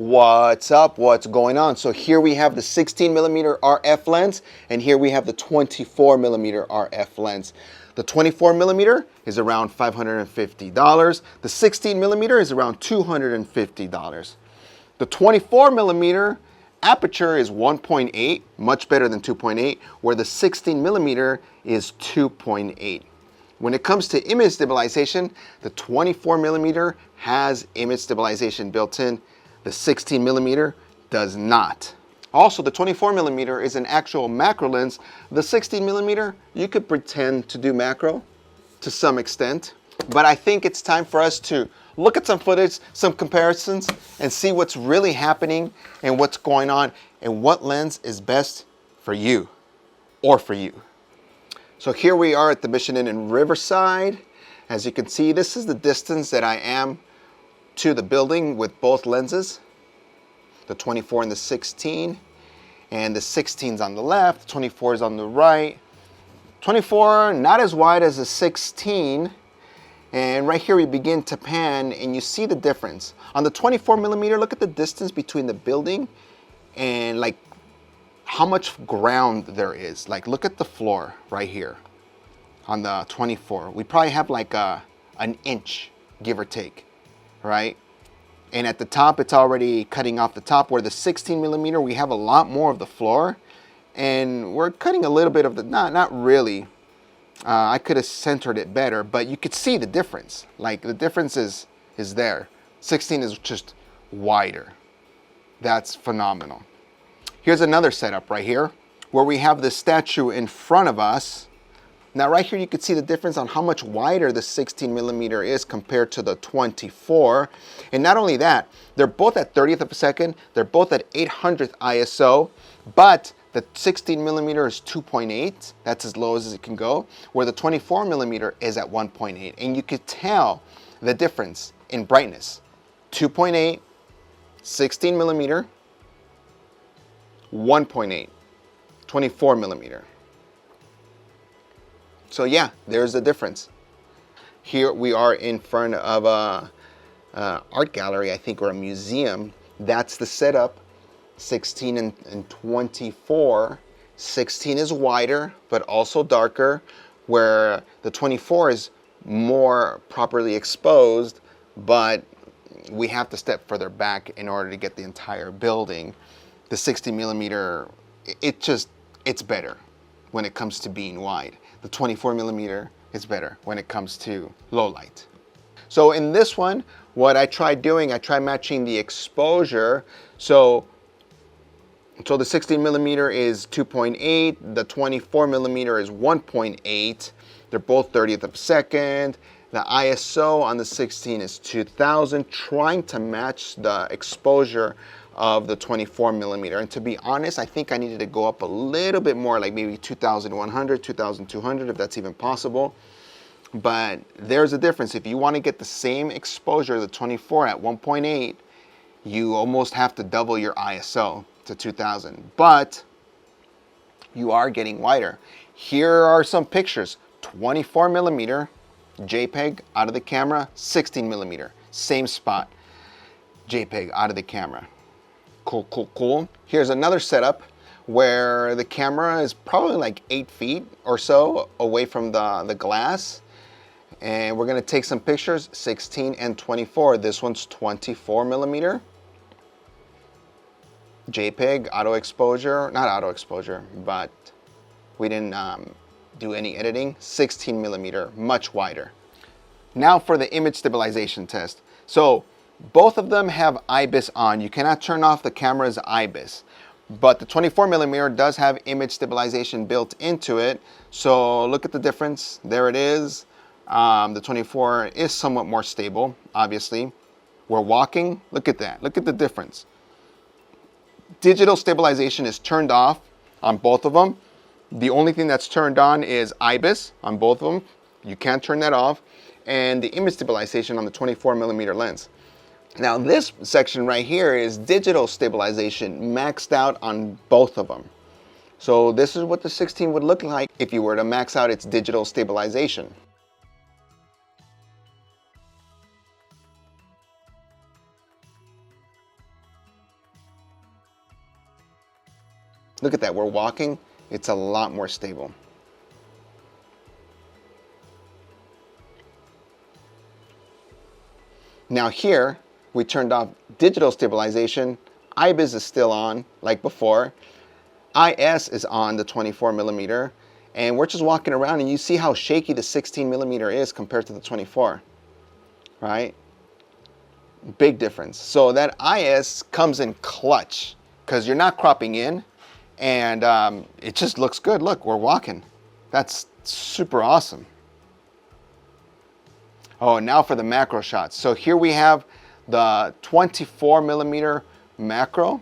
What's up? What's going on? So here we have the 16mm RF lens, and here we have the 24mm RF lens. The 24mm is around $550. The 16mm is around $250. The 24mm aperture is 1.8, much better than 2.8, where the 16mm is 2.8. When it comes to image stabilization, the 24mm has image stabilization built in. The 16mm does not. Also, the 24mm is an actual macro lens. The 16mm, you could pretend to do macro to some extent, but I think it's time for us to look at some footage, some comparisons, and see what's really happening and what's going on and what lens is best for you or for you. So here we are at the Mission Inn in Riverside. As you can see, this is the distance that I am to the building with both lenses, the 24 and the 16, and the 16's on the left, 24 is on the right. 24 not as wide as the 16, and right here we begin to pan and you see the difference. On the 24mm, look at the distance between the building and like how much ground there is. Like look at the floor right here on the 24. We probably have like an inch, give or take. Right? And at the top, it's already cutting off the top, where the 16mm, we have a lot more of the floor, and we're cutting a little bit of the, not really. I could have centered it better, but you could see the difference. Like the difference is there. 16 is just wider. That's phenomenal. Here's another setup right here, where we have the statue in front of us. Now right here you can see the difference on how much wider the 16mm is compared to the 24. And not only that, they're both at 30th of a second, they're both at 800th ISO, but the 16mm is 2.8, that's as low as it can go, where the 24mm is at 1.8. And you could tell the difference in brightness. 2.8, 16mm, 1.8, 24mm. So yeah, there's the difference. Here we are in front of a art gallery, I think, or a museum. That's the setup, 16 and 24. 16 is wider, but also darker, where the 24 is more properly exposed, but we have to step further back in order to get the entire building. The 60mm, it's better when it comes to being wide. The 24mm is better when it comes to low light. So in this one, what I tried doing, I tried matching the exposure. So the 16mm is 2.8, the 24mm is 1.8. They're both 30th of a second. The ISO on the 16 is 2000, trying to match the exposure of the 24mm. And to be honest, I think I needed to go up a little bit more, like maybe 2100, 2200, if that's even possible. But there's a difference. If you want to get the same exposure, the 24 at 1.8, you almost have to double your ISO to 2000. But you are getting wider. Here are some pictures. 24mm JPEG out of the camera, 16mm, same spot, JPEG out of the camera. Cool, cool, cool. Here's another setup where the camera is probably like 8 feet or so away from the glass. And we're gonna take some pictures, 16 and 24. This one's 24mm. JPEG, auto exposure, not auto exposure, but we didn't do any editing. 16mm, much wider. Now for the image stabilization test. So both of them have IBIS on. You cannot turn off the camera's IBIS, but the 24mm does have image stabilization built into it. So look at the difference. There it is. The 24 is somewhat more stable, obviously. We're walking. Look at that. Look at the difference. Digital stabilization is turned off on both of them. The only thing that's turned on is IBIS on both of them. You can't turn that off. And the image stabilization on the 24mm lens. Now this section right here is digital stabilization maxed out on both of them. So this is what the 16 would look like if you were to max out its digital stabilization. Look at that, we're walking. It's a lot more stable. Now here, we turned off digital stabilization. IBIS is still on, like before. IS is on the 24 millimeter. And we're just walking around and you see how shaky the 16 millimeter is compared to the 24, right? Big difference. So that IS comes in clutch because you're not cropping in and it just looks good. Look, we're walking. That's super awesome. Oh, now for the macro shots. So here we have the 24 millimeter macro,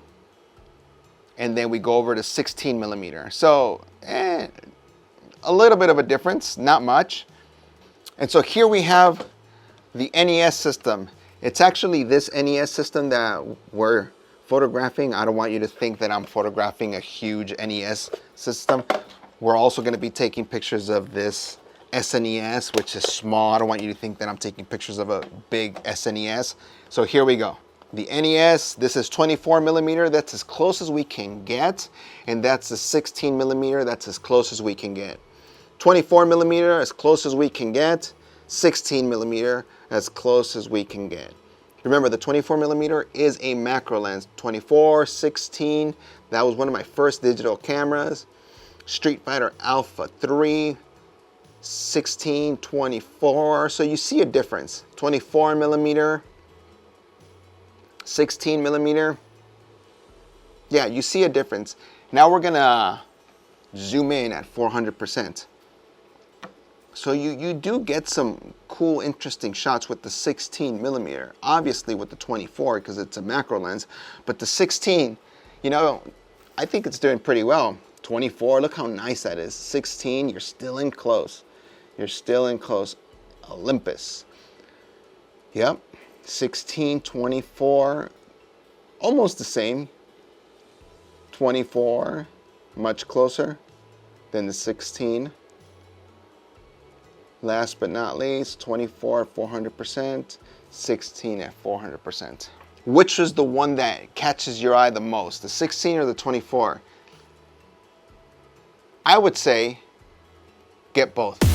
and then we go over to 16 millimeter. So a little bit of a difference, not much. And so here we have the NES system. It's actually this NES system that we're photographing. I don't want you to think that I'm photographing a huge NES system. We're also going to be taking pictures of this SNES, which is small. I don't want you to think that I'm taking pictures of a big SNES. So here we go. The NES, this is 24 millimeter. That's as close as we can get. And that's the 16 millimeter. That's as close as we can get. 24 millimeter, as close as we can get. 16 millimeter, as close as we can get. Remember, the 24 millimeter is a macro lens. 24, 16, that was one of my first digital cameras. Street Fighter Alpha 3. 16, 24, so you see a difference. 24 millimeter, 16 millimeter. Yeah, you see a difference. Now we're gonna zoom in at 400%. So you do get some cool, interesting shots with the 16 millimeter. Obviously with the 24 because it's a macro lens, but the 16, you know, I think it's doing pretty well. 24, look how nice that is. 16, you're still in close. You're still in close. Olympus. Yep. 16, 24, almost the same. 24, much closer than the 16. Last but not least, 24 at 400%, 16 at 400%. Which is the one that catches your eye the most, the 16 or the 24? I would say get both.